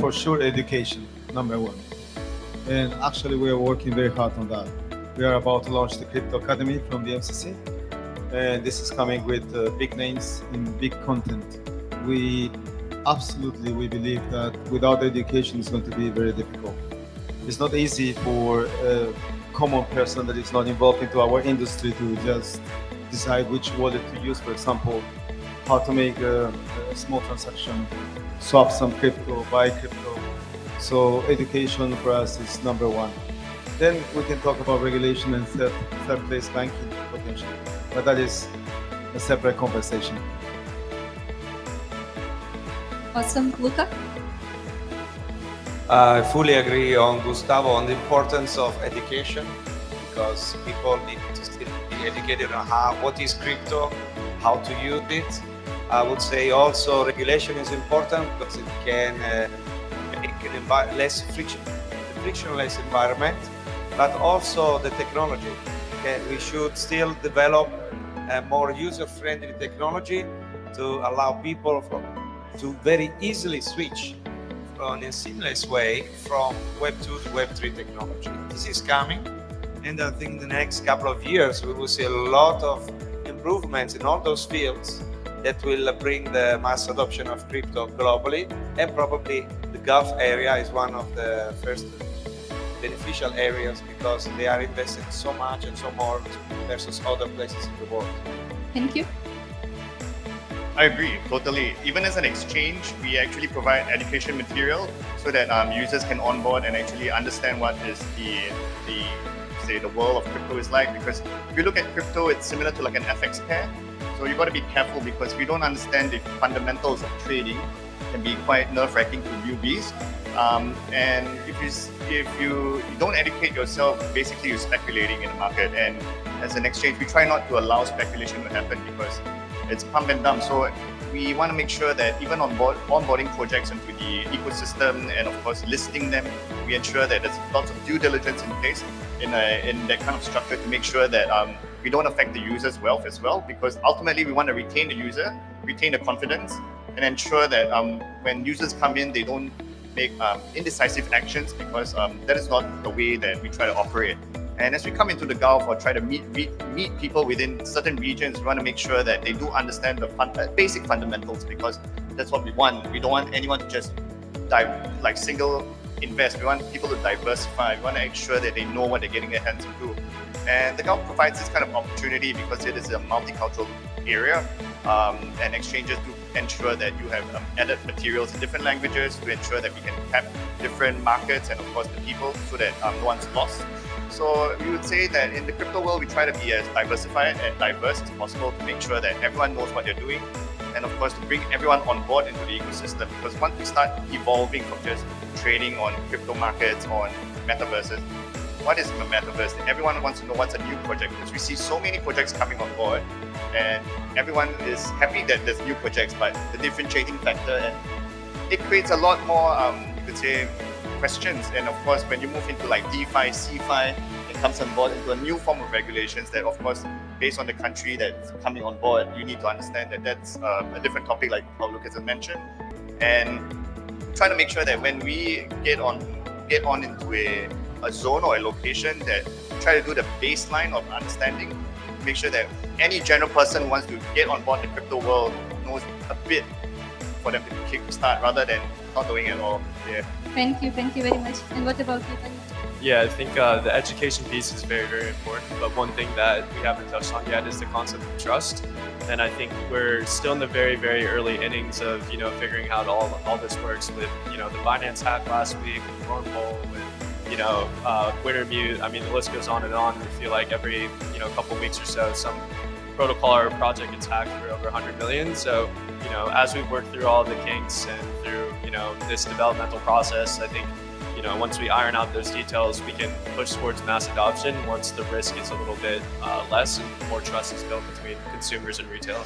for sure education, number one. And actually we are working very hard on that. We are about to launch the Crypto Academy from the MCC. And this is coming with big names in big content. We believe that without education it's going to be very difficult. It's not easy for a common person that is not involved into our industry to just decide which wallet to use, for example, how to make a small transaction, swap some crypto, buy crypto. So education for us is number one. Then we can talk about regulation and third place banking potentially, but that is a separate conversation. Awesome. Luca? I fully agree on Gustavo on the importance of education, because people need to still be educated on what is crypto, how to use it. I would say also regulation is important because it can make a frictionless environment, but also the technology. We should still develop a more user-friendly technology to allow people to very easily switch in a seamless way from Web 2 to Web 3 technology. This is coming, and I think in the next couple of years we will see a lot of improvements in all those fields that will bring the mass adoption of crypto globally, and probably the Gulf area is one of the first beneficial areas because they are investing so much and so more versus other places in the world. Thank you. I agree, totally. Even as an exchange, we actually provide education material so that users can onboard and actually understand what is the world of crypto is like. Because if you look at crypto, it's similar to like an FX pair. So you've got to be careful, because if you don't understand the fundamentals of trading, it can be quite nerve-wracking to newbies. And if you don't educate yourself, basically you're speculating in the market. And as an exchange, we try not to allow speculation to happen because it's pump and dump. So we want to make sure that even on onboarding projects into the ecosystem and of course listing them, we ensure that there's lots of due diligence in place in that kind of structure to make sure that we don't affect the user's wealth as well, because ultimately we want to retain the user, retain the confidence, and ensure that when users come in, they don't make indecisive actions, because that is not the way that we try to operate. And as we come into the Gulf or try to meet people within certain regions, we want to make sure that they do understand the basic fundamentals, because that's what we want. We don't want anyone to just single invest. We want people to diversify. We want to ensure that they know what they're getting their hands into. And the Gulf provides this kind of opportunity because it is a multicultural area, and exchanges do ensure that you have added materials in different languages to ensure that we can tap different markets and of course the people, so that no one's lost. So we would say that in the crypto world, we try to be as diversified and diverse as possible to make sure that everyone knows what they're doing, and of course to bring everyone on board into the ecosystem. Because once we start evolving from just trading on crypto markets, on metaverses, what is the metaverse? Everyone wants to know what's a new project, because we see so many projects coming on board and everyone is happy that there's new projects, but the differentiating factor, and it creates a lot more, you could say, questions. And of course, when you move into like DeFi, CeFi, it comes on board into a new form of regulations that, of course, based on the country that's coming on board, you need to understand that that's a different topic, like how Lucas has mentioned. And trying to make sure that when we get on into a zone or a location, that try to do the baseline of understanding, make sure that any general person who wants to get on board the crypto world knows a bit for them to kick start rather than not doing it all. Yeah. Thank you very much. And what about you, Tanya? Yeah, I think the education piece is very, very important. But one thing that we haven't touched on yet is the concept of trust. And I think we're still in the very, very early innings of, figuring out all this works with, the Binance hack last week, with Wormhole, with, Wintermute. I mean, the list goes on and on. We feel like every, couple weeks or so, some protocol or project gets hacked for over 100 million. So, as we work through all the kinks and through, this developmental process, I think, once we iron out those details, we can push towards mass adoption once the risk is a little bit less and more trust is built between consumers and retail.